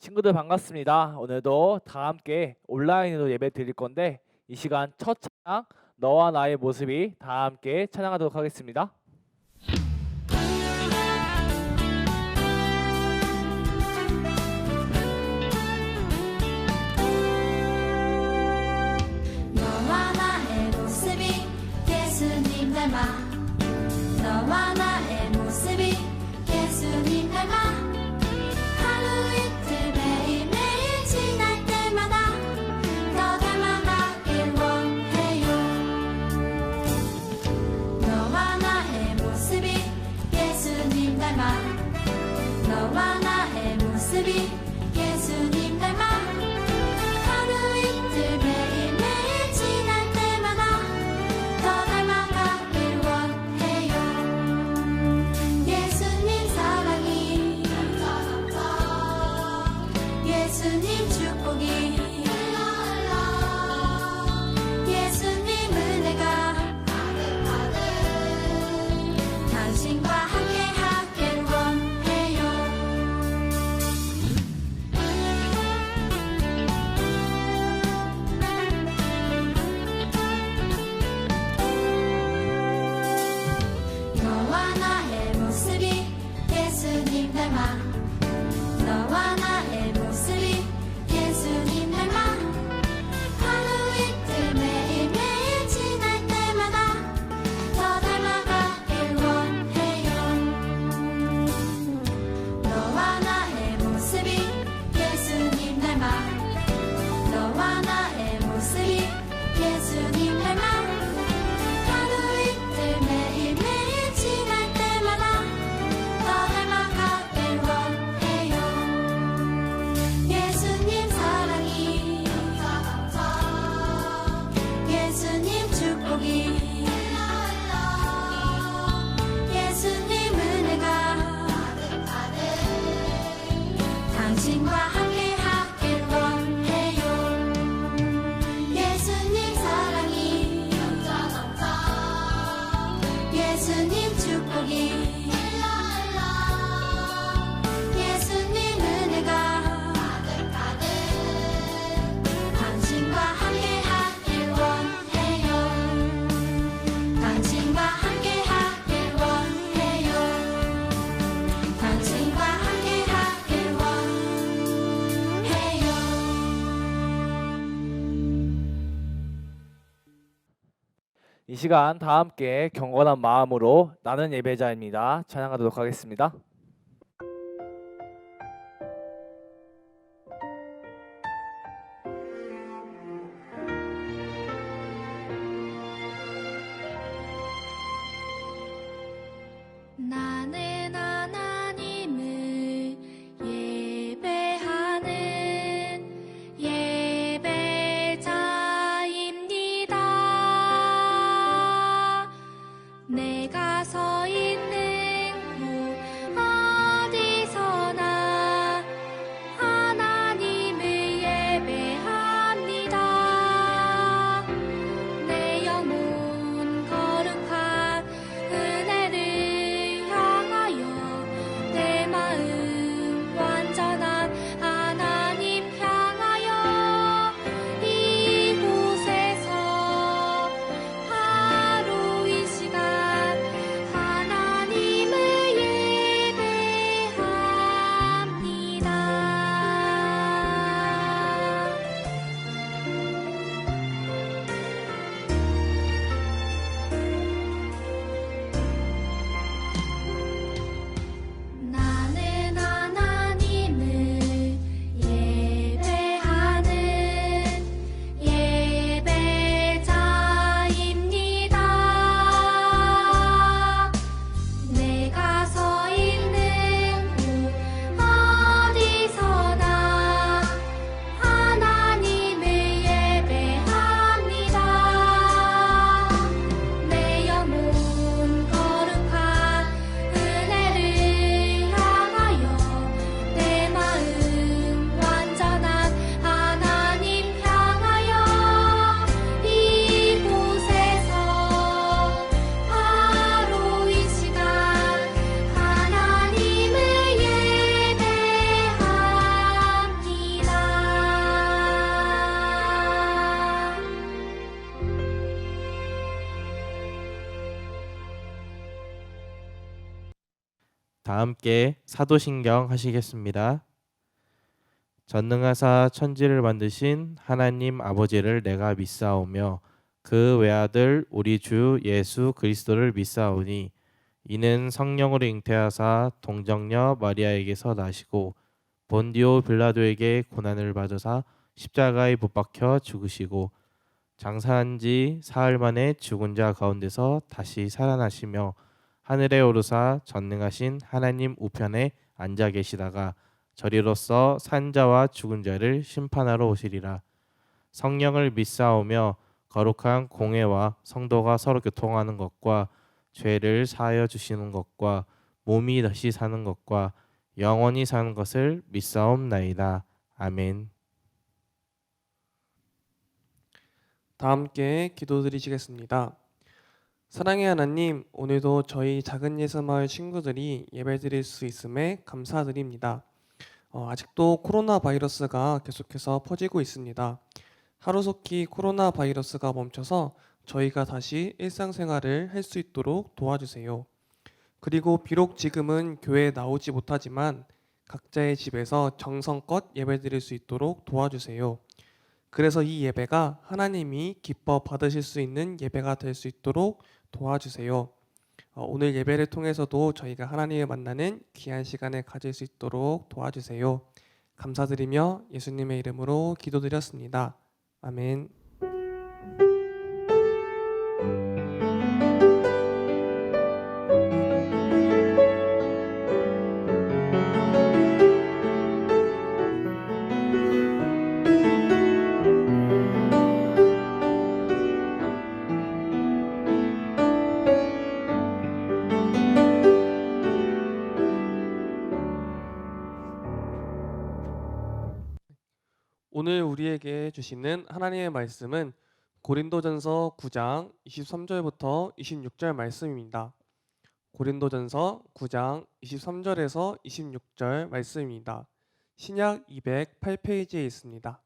친구들 반갑습니다. 오늘도 다 함께 온라인으로 예배 드릴 건데 이 시간 첫 찬양 너와 나의 모습이 다 함께 찬양하도록 하겠습니다. 너와 나의 모습이 예수님 닮아 너와 나의 모습이 예수님 닮아 하루 이틀 매일매일 지날 때마다 더 닮아가길 원해요. 너와 나의 모습이 예수님 닮아 너와 나의 모습이 예수님 닮아 하루 이틀 매일매일 지날 때마다 더 닮아가길 원해요. 예수님 사랑이 예수님 축복이 예수님 은혜가 당신과 함께 하길 원해요. 너와 나의 모습이 예수님 닮아 너와 나의 모습이 예수님 닮아 하루 이틀 매일매일 지날 때마다 더 닮아가길 원해요. 너와 나의 모습이 예수님 닮아 너와 나의 모습이 예수님 닮아 하루 이틀 매일매일 지날 때마다 더 닮아가길 원해요. 예수님 사랑이 예수님 축복이 예수님 은혜가 당신과 함께 하길 원해요. 예수님 사랑이 예수님 축복이 예수님 은혜가 당신과 함께 하길 원해요. 당신과 함께 하길 원해요. 당신과 함께 하길 원해요. 이 시간 다 함께 경건한 마음으로 나는 예배자입니다. 찬양하도록 하겠습니다. 나는 하나님을 예배하는 예배자입니다. 내가 서 있는 곳 다 함께 사도신경 하시겠습니다. 전능하사 천지를 만드신 하나님 아버지를 내가 믿사오며 그 외아들 우리 주 예수 그리스도를 믿사오니 이는 성령으로 잉태하사 동정녀 마리아에게서 나시고 본디오 빌라도에게 고난을 받으사 십자가에 못 박혀 죽으시고 장사한 지 사흘 만에 죽은 자 가운데서 다시 살아나시며 하늘에 오르사 전능하신 하나님 우편에 앉아 계시다가 저리로서 산 자와 죽은 자를 심판하러 오시리라. 성령을 믿사오며 거룩한 공회와 성도가 서로 교통하는 것과 죄를 사하여 주시는 것과 몸이 다시 사는 것과 영원히 사는 것을 믿사옵나이다. 아멘. 다 함께 기도드리시겠습니다. 사랑의 하나님, 오늘도 저희 작은 예수마을 친구들이 예배드릴 수 있음에 감사드립니다. 아직도 코로나 바이러스가 계속해서 퍼지고 있습니다. 하루속히 코로나 바이러스가 멈춰서 저희가 다시 일상생활을 할 수 있도록 도와주세요. 그리고 비록 지금은 교회에 나오지 못하지만 각자의 집에서 정성껏 예배드릴 수 있도록 도와주세요. 그래서 이 예배가 하나님이 기뻐 받으실 수 있는 예배가 될 수 있도록 도와주세요. 오늘 예배를 통해서도 저희가 하나님을 만나는 귀한 시간을 가질 수 있도록 도와주세요. 감사드리며 예수님의 이름으로 기도드렸습니다. 아멘. 오늘 우리에게 주시는 하나님의 말씀은 고린도전서 9장 23절부터 26절 말씀입니다. 고린도전서 9장 23절에서 26절 말씀입니다. 신약 208페이지에 있습니다.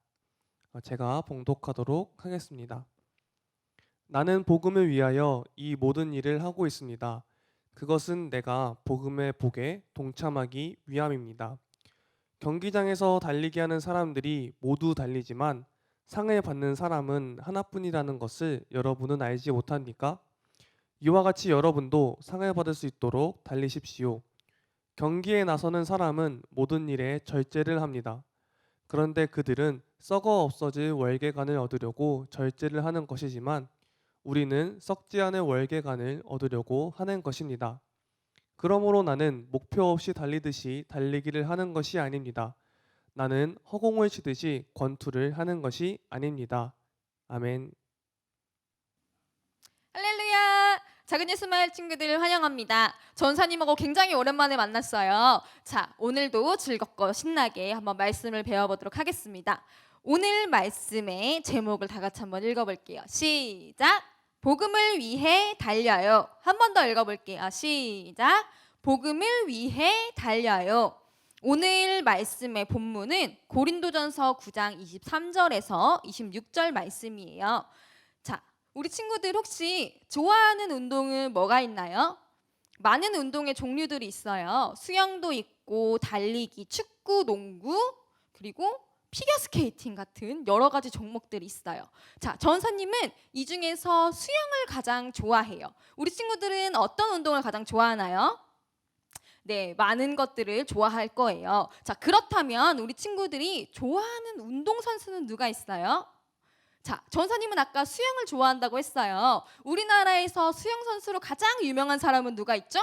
제가 봉독하도록 하겠습니다. 나는 복음을 위하여 이 모든 일을 하고 있습니다. 그것은 내가 복음의 복에 동참하기 위함입니다. 경기장에서 달리기 하는 사람들이 모두 달리지만 상을 받는 사람은 하나뿐이라는 것을 여러분은 알지 못합니까? 이와 같이 여러분도 상을 받을 수 있도록 달리십시오. 경기에 나서는 사람은 모든 일에 절제를 합니다. 그런데 그들은 썩어 없어질 월계관을 얻으려고 절제를 하는 것이지만 우리는 썩지 않을 월계관을 얻으려고 하는 것입니다. 그러므로 나는 목표 없이 달리듯이 달리기를 하는 것이 아닙니다. 나는 허공을 치듯이 권투를 하는 것이 아닙니다. 아멘. 할렐루야! 작은 예수마을 친구들 환영합니다. 전사님하고 굉장히 오랜만에 만났어요. 자, 오늘도 즐겁고 신나게 한번 말씀을 배워보도록 하겠습니다. 오늘 말씀의 제목을 다 같이 한번 읽어볼게요. 시작! 복음을 위해 달려요. 한 번 더 읽어볼게요. 시작! 복음을 위해 달려요. 오늘 말씀의 본문은 고린도전서 9장 23절에서 26절 말씀이에요. 자, 우리 친구들 혹시 좋아하는 운동은 뭐가 있나요? 많은 운동의 종류들이 있어요. 수영도 있고 달리기, 축구, 농구, 그리고 피겨스케이팅 같은 여러 가지 종목들이 있어요. 자, 전사님은 이 중에서 수영을 가장 좋아해요. 우리 친구들은 어떤 운동을 가장 좋아하나요? 네, 많은 것들을 좋아할 거예요. 자, 그렇다면 우리 친구들이 좋아하는 운동선수는 누가 있어요? 자, 전사님은 아까 수영을 좋아한다고 했어요. 우리나라에서 수영 선수로 가장 유명한 사람은 누가 있죠?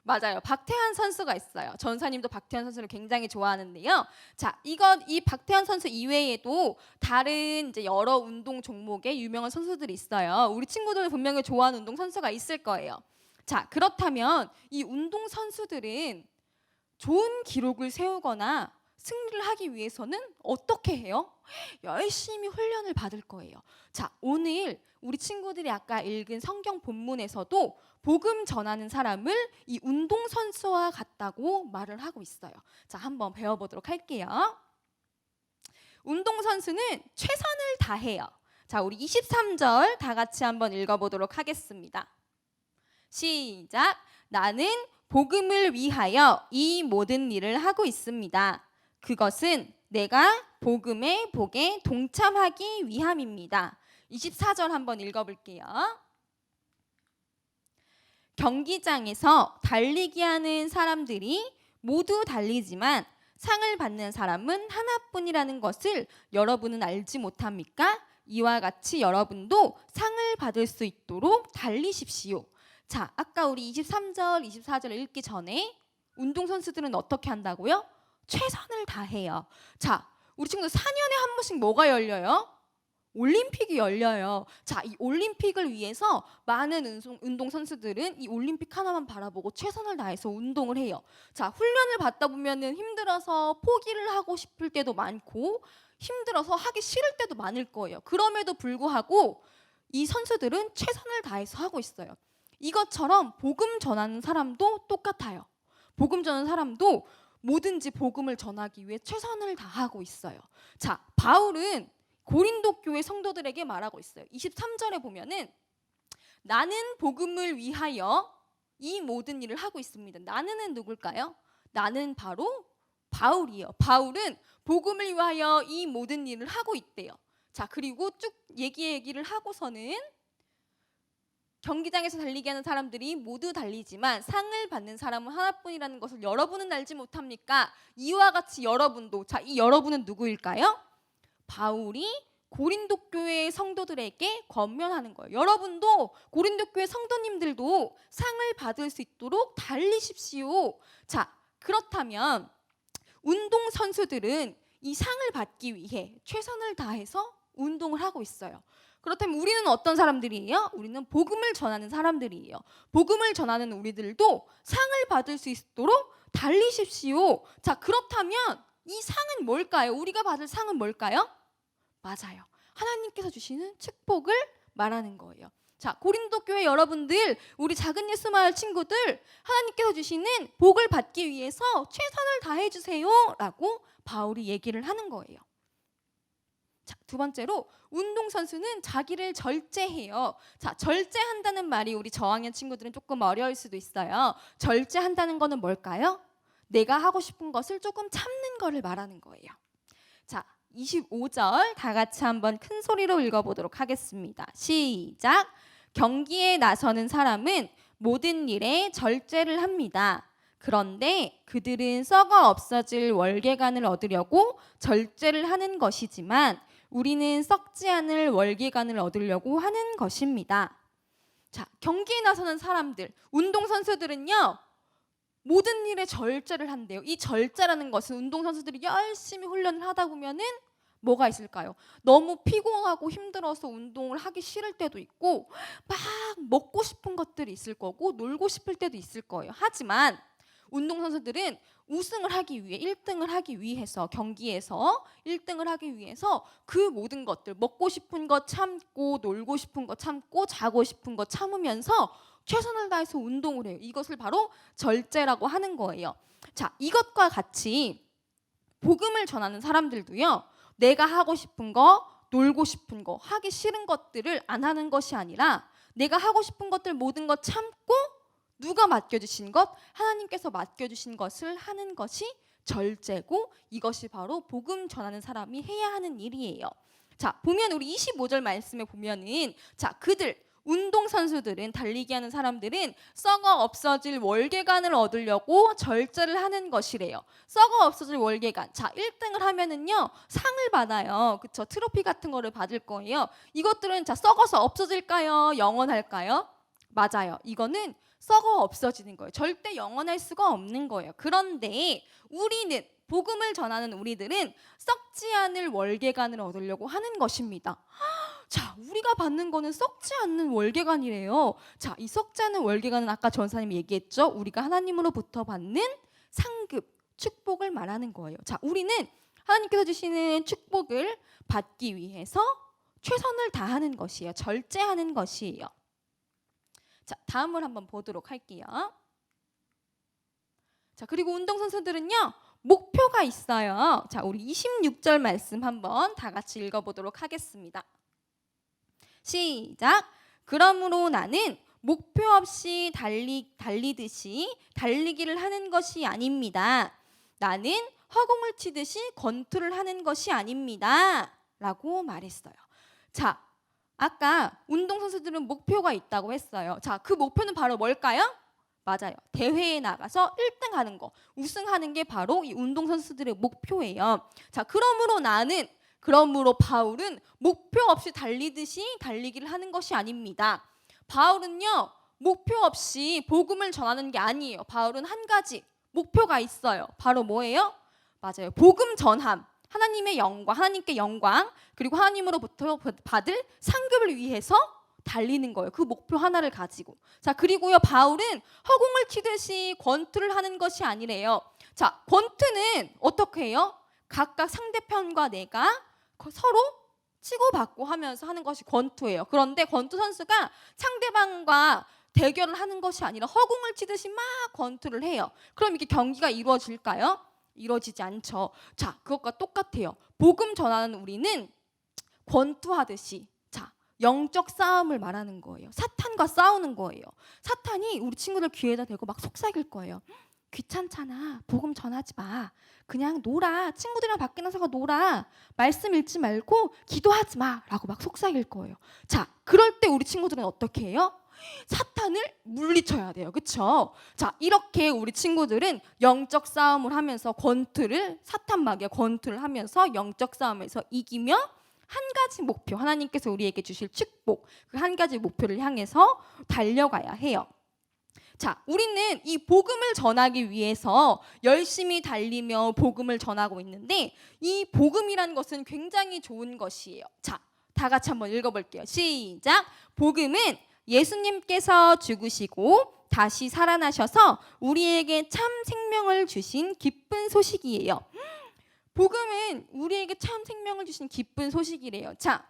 맞아요. 박태환 선수가 있어요. 전사님도 박태환 선수를 굉장히 좋아하는데요. 자, 이 박태환 선수 이외에도 다른 이제 여러 운동 종목의 유명한 선수들이 있어요. 우리 친구들 분명히 좋아하는 운동 선수가 있을 거예요. 자, 그렇다면 이 운동 선수들은 좋은 기록을 세우거나 승리를 하기 위해서는 어떻게 해요? 열심히 훈련을 받을 거예요. 자, 오늘 우리 친구들이 아까 읽은 성경 본문에서도 복음 전하는 사람을 이 운동선수와 같다고 말을 하고 있어요. 자, 한번 배워보도록 할게요. 운동선수는 최선을 다해요. 자, 우리 23절 다 같이 한번 읽어보도록 하겠습니다. 시작! 나는 복음을 위하여 이 모든 일을 하고 있습니다. 그것은 내가 복음의 복에 동참하기 위함입니다. 24절 한번 읽어볼게요. 경기장에서 달리기 하는 사람들이 모두 달리지만 상을 받는 사람은 하나뿐이라는 것을 여러분은 알지 못합니까? 이와 같이 여러분도 상을 받을 수 있도록 달리십시오. 자, 아까 우리 23절, 24절 읽기 전에 운동선수들은 어떻게 한다고요? 최선을 다해요. 자, 우리 친구들 4년에 한 번씩 뭐가 열려요? 올림픽이 열려요. 자, 이 올림픽을 위해서 많은 운동선수들은 이 올림픽 하나만 바라보고 최선을 다해서 운동을 해요. 자, 훈련을 받다 보면은 힘들어서 포기를 하고 싶을 때도 많고 힘들어서 하기 싫을 때도 많을 거예요. 그럼에도 불구하고 이 선수들은 최선을 다해서 하고 있어요. 이것처럼 복음 전하는 사람도 똑같아요. 복음 전하는 사람도 뭐든지 복음을 전하기 위해 최선을 다하고 있어요. 자, 바울은 고린도 교회 성도들에게 말하고 있어요. 23절에 보면은 나는 복음을 위하여 이 모든 일을 하고 있습니다. 나는은 누굴까요? 나는 바로 바울이에요. 바울은 복음을 위하여 이 모든 일을 하고 있대요. 자, 그리고 쭉 얘기를 하고서는 경기장에서 달리게 하는 사람들이 모두 달리지만 상을 받는 사람은 하나뿐이라는 것을 여러분은 알지 못합니까? 이와 같이 여러분도, 자, 이 여러분은 누구일까요? 바울이 고린도 교회 성도들에게 권면하는 거예요. 여러분도 고린도 교회 성도님들도 상을 받을 수 있도록 달리십시오. 자, 그렇다면 운동 선수들은 이 상을 받기 위해 최선을 다해서 운동을 하고 있어요. 그렇다면 우리는 어떤 사람들이에요? 우리는 복음을 전하는 사람들이에요. 복음을 전하는 우리들도 상을 받을 수 있도록 달리십시오. 자, 그렇다면 이 상은 뭘까요? 우리가 받을 상은 뭘까요? 맞아요. 하나님께서 주시는 축복을 말하는 거예요. 자, 고린도 교회 여러분들, 우리 작은 예수 마을 친구들, 하나님께서 주시는 복을 받기 위해서 최선을 다해 주세요라고 바울이 얘기를 하는 거예요. 자, 두 번째로 운동선수는 자기를 절제해요. 자, 절제한다는 말이 우리 저학년 친구들은 조금 어려울 수도 있어요. 절제한다는 거는 뭘까요? 내가 하고 싶은 것을 조금 참는 거를 말하는 거예요. 자, 25절 다 같이 한번 큰 소리로 읽어보도록 하겠습니다. 시작. 경기에 나서는 사람은 모든 일에 절제를 합니다. 그런데 그들은 썩어 없어질 월계관을 얻으려고 절제를 하는 것이지만 우리는 썩지 않을 월계관을 얻으려고 하는 것입니다. 자, 경기에 나서는 사람들, 운동선수들은요, 모든 일에 절제를 한대요. 이 절제라는 것은 운동선수들이 열심히 훈련을 하다 보면은 뭐가 있을까요? 너무 피곤하고 힘들어서 운동을 하기 싫을 때도 있고 막 먹고 싶은 것들이 있을 거고 놀고 싶을 때도 있을 거예요. 하지만 운동선수들은 우승을 하기 위해 1등을 하기 위해서 경기에서 1등을 하기 위해서 그 모든 것들 먹고 싶은 거 참고 놀고 싶은 거 참고 자고 싶은 거 참으면서 최선을 다해서 운동을 해요. 이것을 바로 절제라고 하는 거예요. 자, 이것과 같이 복음을 전하는 사람들도요. 내가 하고 싶은 거, 놀고 싶은 거, 하기 싫은 것들을 안 하는 것이 아니라 내가 하고 싶은 것들 모든 것 참고 누가 맡겨주신 것? 하나님께서 맡겨주신 것을 하는 것이 절제고 이것이 바로 복음 전하는 사람이 해야 하는 일이에요. 자, 보면 우리 25절 말씀에 보면은 자, 그들 운동선수들은 달리기 하는 사람들은 썩어 없어질 월계관을 얻으려고 절제를 하는 것이래요. 썩어 없어질 월계관. 자, 1등을 하면은요 상을 받아요. 그쵸? 트로피 같은 거를 받을 거예요. 이것들은 자 썩어서 없어질까요? 영원할까요? 맞아요. 이거는 썩어 없어지는 거예요. 절대 영원할 수가 없는 거예요. 그런데 우리는 복음을 전하는 우리들은 썩지 않을 월계관을 얻으려고 하는 것입니다. 자, 우리가 받는 거는 썩지 않는 월계관이래요. 자, 이 썩지 않는 월계관은 아까 전사님이 얘기했죠. 우리가 하나님으로부터 받는 상급, 축복을 말하는 거예요. 자, 우리는 하나님께서 주시는 축복을 받기 위해서 최선을 다하는 것이에요. 절제하는 것이에요. 자, 다음을 한번 보도록 할게요. 자, 그리고 운동선수들은요 목표가 있어요. 자, 우리 26절 말씀 한번 다 같이 읽어보도록 하겠습니다. 시작. 그러므로 나는 목표 없이 달리듯이 달리기를 하는 것이 아닙니다. 나는 허공을 치듯이 권투를 하는 것이 아닙니다. 라고 말했어요. 자, 아까 운동선수들은 목표가 있다고 했어요. 자, 그 목표는 바로 뭘까요? 맞아요. 대회에 나가서 1등 하는 거, 우승하는 게 바로 이 운동선수들의 목표예요. 자, 그러므로 바울은 목표 없이 달리듯이 달리기를 하는 것이 아닙니다. 바울은요, 목표 없이 복음을 전하는 게 아니에요. 바울은 한 가지 목표가 있어요. 바로 뭐예요? 맞아요. 복음 전함. 하나님의 영광, 하나님께 영광, 그리고 하나님으로부터 받을 상급을 위해서 달리는 거예요. 그 목표 하나를 가지고. 자, 그리고요, 바울은 허공을 치듯이 권투를 하는 것이 아니래요. 자, 권투는 어떻게 해요? 각각 상대편과 내가 서로 치고받고 하면서 하는 것이 권투예요. 그런데 권투 선수가 상대방과 대결을 하는 것이 아니라 허공을 치듯이 막 권투를 해요. 그럼 이렇게 경기가 이루어질까요? 이루어지지 않죠. 자, 그것과 똑같아요. 복음 전하는 우리는 권투하듯이, 자, 영적 싸움을 말하는 거예요. 사탄과 싸우는 거예요. 사탄이 우리 친구들 귀에다 대고 막 속삭일 거예요. 귀찮잖아. 복음 전하지 마. 그냥 놀아. 친구들이랑 밖에 나서가 놀아. 말씀 읽지 말고 기도하지 마. 라고 막 속삭일 거예요. 자, 그럴 때 우리 친구들은 어떻게 해요? 사탄을 물리쳐야 돼요. 그렇죠? 자, 이렇게 우리 친구들은 영적 싸움을 하면서 사탄마귀와 권투를 하면서 영적 싸움에서 이기며 한 가지 목표, 하나님께서 우리에게 주실 축복, 그 한 가지 목표를 향해서 달려가야 해요. 자, 우리는 이 복음을 전하기 위해서 열심히 달리며 복음을 전하고 있는데, 이 복음이라는 것은 굉장히 좋은 것이에요. 자, 다 같이 한번 읽어볼게요. 시작. 복음은 예수님께서 죽으시고 다시 살아나셔서 우리에게 참 생명을 주신 기쁜 소식이에요. 복음은 우리에게 참 생명을 주신 기쁜 소식이래요. 자,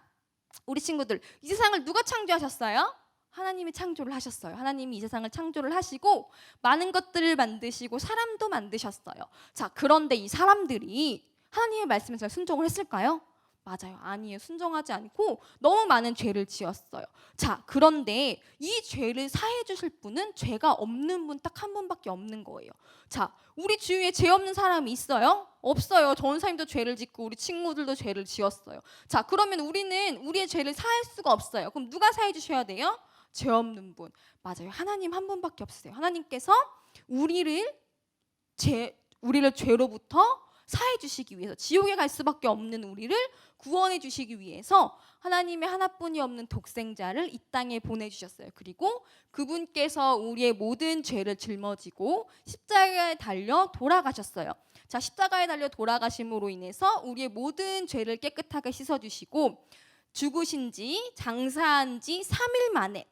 우리 친구들, 이 세상을 누가 창조하셨어요? 하나님이 창조를 하셨어요. 하나님이 이 세상을 창조를 하시고 많은 것들을 만드시고 사람도 만드셨어요. 자, 그런데 이 사람들이 하나님의 말씀에 잘 순종을 했을까요? 맞아요. 아니에요. 순종하지 않고 너무 많은 죄를 지었어요. 자, 그런데 이 죄를 사해 주실 분은 죄가 없는 분 딱 한 분밖에 없는 거예요. 자, 우리 주위에 죄 없는 사람이 있어요? 없어요. 전사님도 죄를 짓고 우리 친구들도 죄를 지었어요. 자, 그러면 우리는 우리의 죄를 사할 수가 없어요. 그럼 누가 사해 주셔야 돼요? 죄 없는 분. 맞아요. 하나님 한 분밖에 없어요. 하나님께서 우리를 죄로부터 사해 주시기 위해서, 지옥에 갈 수밖에 없는 우리를 구원해 주시기 위해서 하나님의 하나뿐이 없는 독생자를 이 땅에 보내주셨어요. 그리고 그분께서 우리의 모든 죄를 짊어지고 십자가에 달려 돌아가셨어요. 자, 십자가에 달려 돌아가심으로 인해서 우리의 모든 죄를 깨끗하게 씻어주시고 죽으신 지, 장사한 지 3일 만에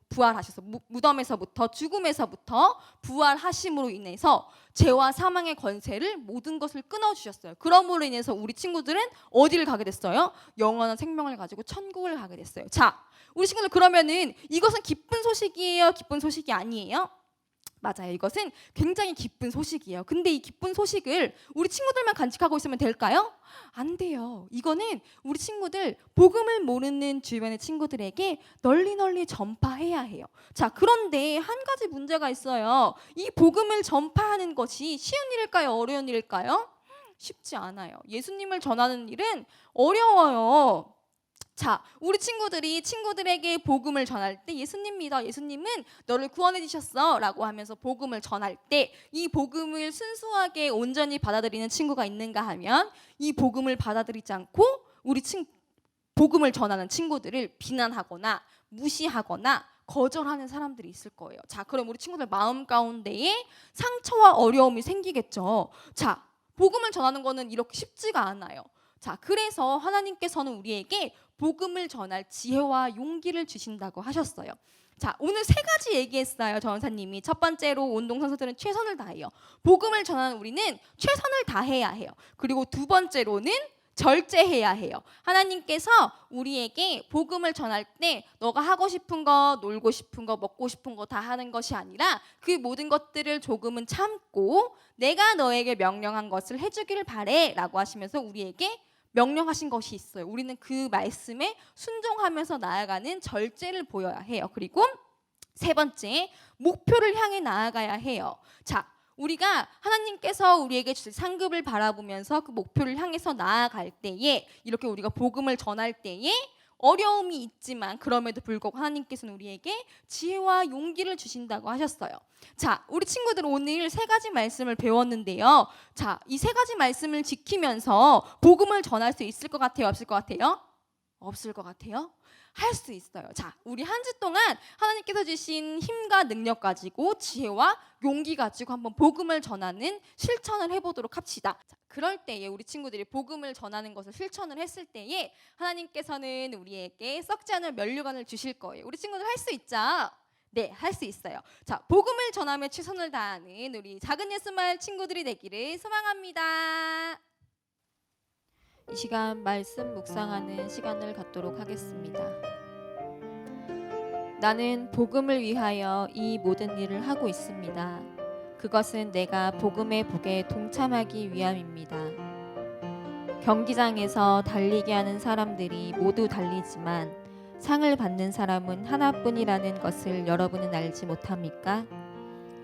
부활하셔서 무덤에서부터, 죽음에서부터 부활하심으로 인해서 죄와 사망의 권세를, 모든 것을 끊어주셨어요. 그러므로 인해서 우리 친구들은 어디를 가게 됐어요? 영원한 생명을 가지고 천국을 가게 됐어요. 자, 우리 친구들, 그러면은 이것은 기쁜 소식이에요? 기쁜 소식이 아니에요? 맞아요. 이것은 굉장히 기쁜 소식이에요. 근데 이 기쁜 소식을 우리 친구들만 간직하고 있으면 될까요? 안 돼요. 이거는 우리 친구들, 복음을 모르는 주변의 친구들에게 널리 전파해야 해요. 자, 그런데 한 가지 문제가 있어요. 이 복음을 전파하는 것이 쉬운 일일까요? 어려운 일일까요? 쉽지 않아요. 예수님을 전하는 일은 어려워요. 자, 우리 친구들이 친구들에게 복음을 전할 때 예수님 믿어, 예수님은 너를 구원해 주셨어 라고 하면서 복음을 전할 때 이 복음을 순수하게 온전히 받아들이는 친구가 있는가 하면, 이 복음을 받아들이지 않고 복음을 전하는 친구들을 비난하거나 무시하거나 거절하는 사람들이 있을 거예요. 자, 그럼 우리 친구들 마음 가운데에 상처와 어려움이 생기겠죠. 자, 복음을 전하는 거는 이렇게 쉽지가 않아요. 자, 그래서 하나님께서는 우리에게 복음을 전할 지혜와 용기를 주신다고 하셨어요. 자, 오늘 3가지 얘기했어요. 전사님이. 첫 번째로 운동선수들은 최선을 다해요. 복음을 전하는 우리는 최선을 다해야 해요. 그리고 두 번째로는 절제해야 해요. 하나님께서 우리에게 복음을 전할 때 너가 하고 싶은 거, 놀고 싶은 거, 먹고 싶은 거 다 하는 것이 아니라 그 모든 것들을 조금은 참고 내가 너에게 명령한 것을 해주기를 바래 라고 하시면서 우리에게 명령하신 것이 있어요. 우리는 그 말씀에 순종하면서 나아가는 절제를 보여야 해요. 그리고 세 번째, 목표를 향해 나아가야 해요. 자, 우리가 하나님께서 우리에게 주실 상급을 바라보면서 그 목표를 향해서 나아갈 때에, 이렇게 우리가 복음을 전할 때에 어려움이 있지만 그럼에도 불구하고 하나님께서는 우리에게 지혜와 용기를 주신다고 하셨어요. 자, 우리 친구들 오늘 세 가지 말씀을 배웠는데요. 자, 이 세 가지 말씀을 지키면서 복음을 전할 수 있을 것 같아요? 없을 것 같아요? 없을 것 같아요? 할 수 있어요. 자, 우리 한 주 동안 하나님께서 주신 힘과 능력 가지고 지혜와 용기 가지고 한번 복음을 전하는 실천을 해보도록 합시다. 자, 그럴 때에 우리 친구들이 복음을 전하는 것을 실천을 했을 때에 하나님께서는 우리에게 썩지 않을 면류관을 주실 거예요. 우리 친구들 할 수 있죠? 네, 할 수 있어요. 자, 복음을 전하며 최선을 다하는 우리 작은 예수마을 친구들이 되기를 소망합니다. 이 시간 말씀 묵상하는 시간을 갖도록 하겠습니다. 나는 복음을 위하여 이 모든 일을 하고 있습니다. 그것은 내가 복음의 복에 동참하기 위함입니다. 경기장에서 달리게 하는 사람들이 모두 달리지만 상을 받는 사람은 하나뿐이라는 것을 여러분은 알지 못합니까?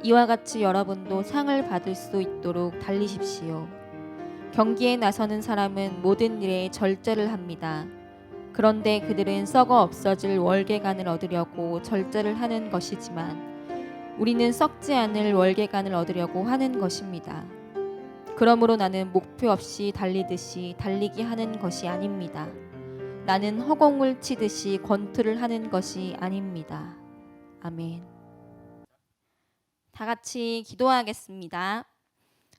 이와 같이 여러분도 상을 받을 수 있도록 달리십시오. 경기에 나서는 사람은 모든 일에 절제를 합니다. 그런데 그들은 썩어 없어질 월계관을 얻으려고 절제를 하는 것이지만 우리는 썩지 않을 월계관을 얻으려고 하는 것입니다. 그러므로 나는 목표 없이 달리듯이 달리기 하는 것이 아닙니다. 나는 허공을 치듯이 권투를 하는 것이 아닙니다. 아멘. 다 같이 기도하겠습니다.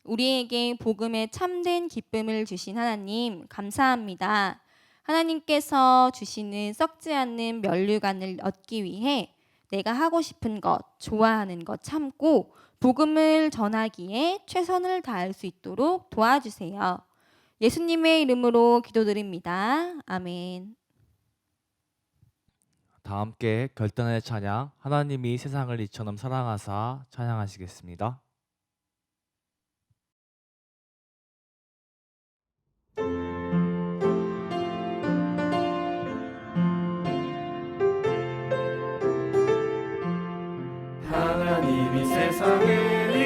우리에게 복음의 참된 기쁨을 주신 하나님 감사합니다. 하나님께서 주시는 썩지 않는 면류관을 얻기 위해 내가 하고 싶은 것, 좋아하는 것 참고 복음을 전하기에 최선을 다할 수 있도록 도와주세요. 예수님의 이름으로 기도드립니다. 아멘. 다 함께 결단의 찬양, 하나님이 세상을 이처럼 사랑하사 찬양하시겠습니다. 하나님이 세상을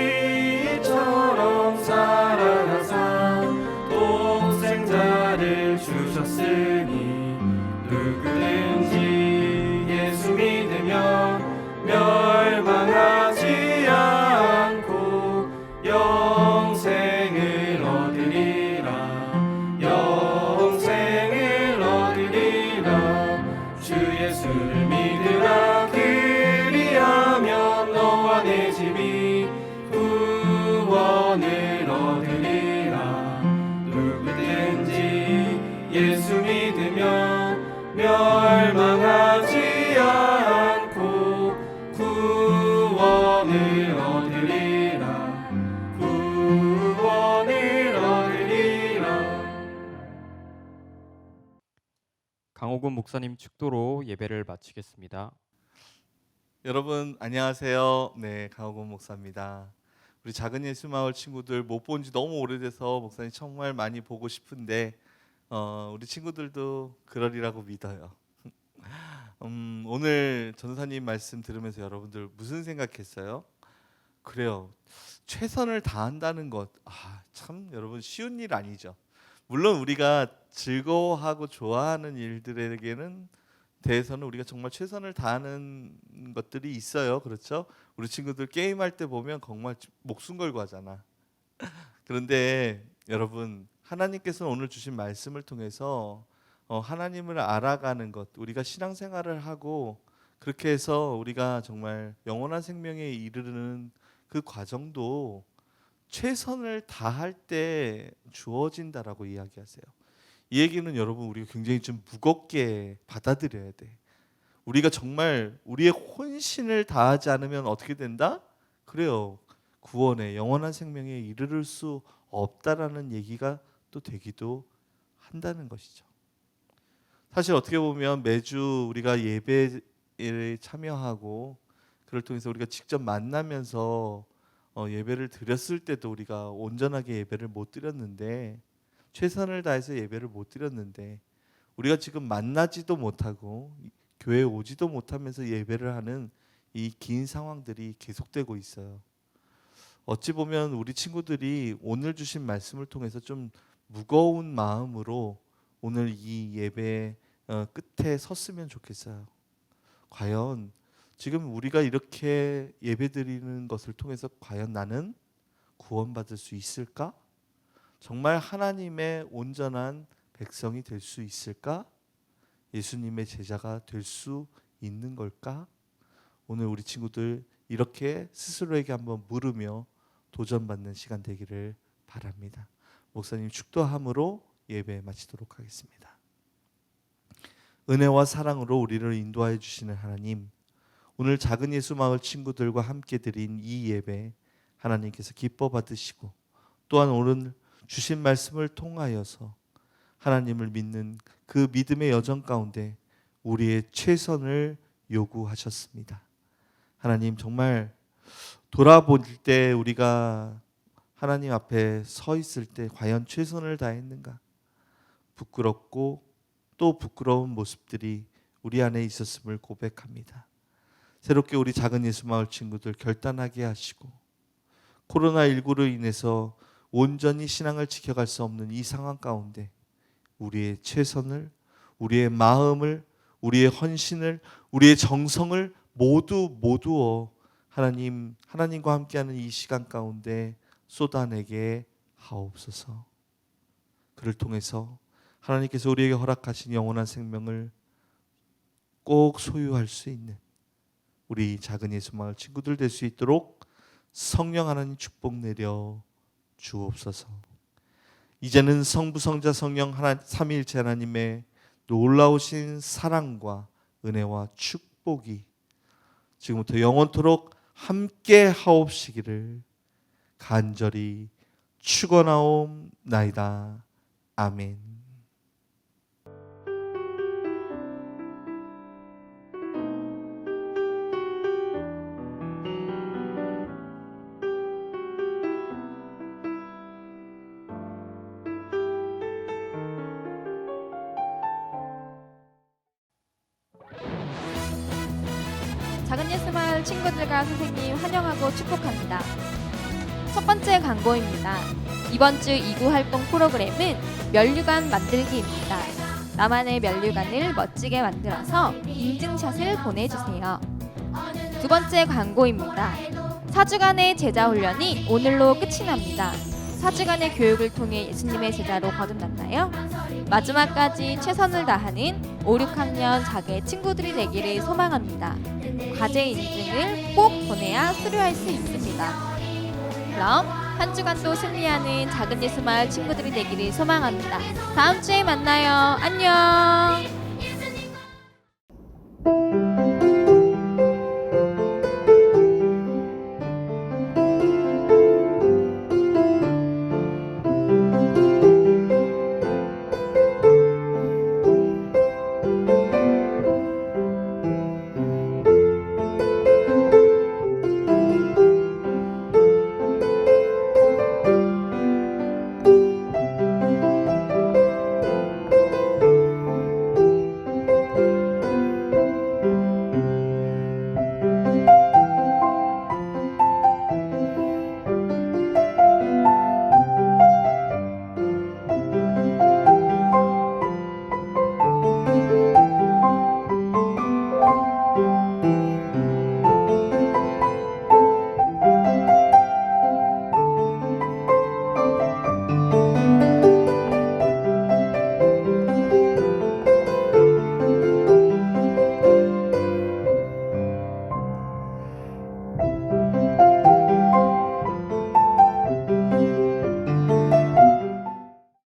이처럼 사랑하사 독생자를 주셨으니 누구든지 예수 믿으며 멸망하지 않고 영생을 얻으리라. 영생을 얻으리라. 주 예수를 믿으라. 그리하면 너와 내 집이 구원을 얻으리라. 누구든지 예수 믿으며 멸망하지 않고 구원을 얻으리라. 구원을 얻으리라. 강호근 목사님 축도로 예배를 마치겠습니다. 여러분 안녕하세요. 네, 강호곤 목사입니다. 우리 작은 예수마을 친구들 못 본 지 너무 오래돼서 목사님 정말 많이 보고 싶은데 우리 친구들도 그러리라고 믿어요. 오늘 전도사님 말씀 들으면서 여러분들 무슨 생각했어요? 그래요. 최선을 다한다는 것, 참 여러분 쉬운 일 아니죠. 물론 우리가 즐거워하고 좋아하는 일들에게는 대해서는 우리가 정말 최선을 다하는 것들이 있어요. 그렇죠? 우리 친구들 게임할 때 보면 정말 목숨 걸고 하잖아. 그런데 여러분 하나님께서 오늘 주신 말씀을 통해서 하나님을 알아가는 것, 우리가 신앙생활을 하고 그렇게 해서 우리가 정말 영원한 생명에 이르는 그 과정도 최선을 다할 때 주어진다라고 이야기하세요. 이 얘기는 여러분 우리가 굉장히 좀 무겁게 받아들여야 돼. 우리가 정말 우리의 혼신을 다하지 않으면 어떻게 된다? 그래요. 구원에 영원한 생명에 이르를 수 없다라는 얘기가 또 되기도 한다는 것이죠. 사실 어떻게 보면 매주 우리가 예배에 참여하고 그를 통해서 우리가 직접 만나면서 예배를 드렸을 때도 우리가 온전하게 예배를 못 드렸는데 최선을 다해서 예배를 못 드렸는데 우리가 지금 만나지도 못하고 교회에 오지도 못하면서 예배를 하는 이 긴 상황들이 계속되고 있어요. 어찌 보면 우리 친구들이 오늘 주신 말씀을 통해서 좀 무거운 마음으로 오늘 이 예배 끝에 섰으면 좋겠어요. 과연 지금 우리가 이렇게 예배드리는 것을 통해서 과연 나는 구원받을 수 있을까? 정말 하나님의 온전한 백성이 될 수 있을까? 예수님의 제자가 될 수 있는 걸까? 오늘 우리 친구들 이렇게 스스로에게 한번 물으며 도전받는 시간 되기를 바랍니다. 목사님 축도함으로 예배 마치도록 하겠습니다. 은혜와 사랑으로 우리를 인도하여 주시는 하나님, 오늘 작은 예수 마을 친구들과 함께 드린 이 예배 하나님께서 기뻐 받으시고 또한 오늘 주신 말씀을 통하여서 하나님을 믿는 그 믿음의 여정 가운데 우리의 최선을 요구하셨습니다. 하나님, 정말 돌아볼 때 우리가 하나님 앞에 서 있을 때 과연 최선을 다했는가? 부끄럽고 또 부끄러운 모습들이 우리 안에 있었음을 고백합니다. 새롭게 우리 작은 예수 마을 친구들 결단하게 하시고 코로나19로 인해서 온전히 신앙을 지켜갈 수 없는 이 상황 가운데 우리의 최선을, 우리의 마음을, 우리의 헌신을, 우리의 정성을 모두 하나님과 함께하는 이 시간 가운데 쏟아내게 하옵소서. 그를 통해서 하나님께서 우리에게 허락하신 영원한 생명을 꼭 소유할 수 있는 우리 작은 예수 마을 친구들 될 수 있도록 성령 하나님 축복 내려 주옵소서. 이제는 성부 성자 성령 삼위일체 하나님의 놀라우신 사랑과 은혜와 축복이 지금부터 영원토록 함께 하옵시기를 간절히 축원하옵나이다. 아멘. 작은 예수 마을 친구들과 선생님 환영하고 축복합니다. 첫 번째 광고입니다. 이번 주 2구 활동 프로그램은 면류관 만들기입니다. 나만의 면류관을 멋지게 만들어서 인증샷을 보내주세요. 두 번째 광고입니다. 4주간의 제자 훈련이 오늘로 끝이 납니다. 4주간의 교육을 통해 예수님의 제자로 거듭났나요? 마지막까지 최선을 다하는 5, 6학년 자개 친구들이 되기를 소망합니다. 과제 인증을 꼭 보내야 수료할 수 있습니다. 그럼 한 주간도 승리하는 작은 예수 마을 친구들이 되기를 소망합니다. 다음 주에 만나요. 안녕.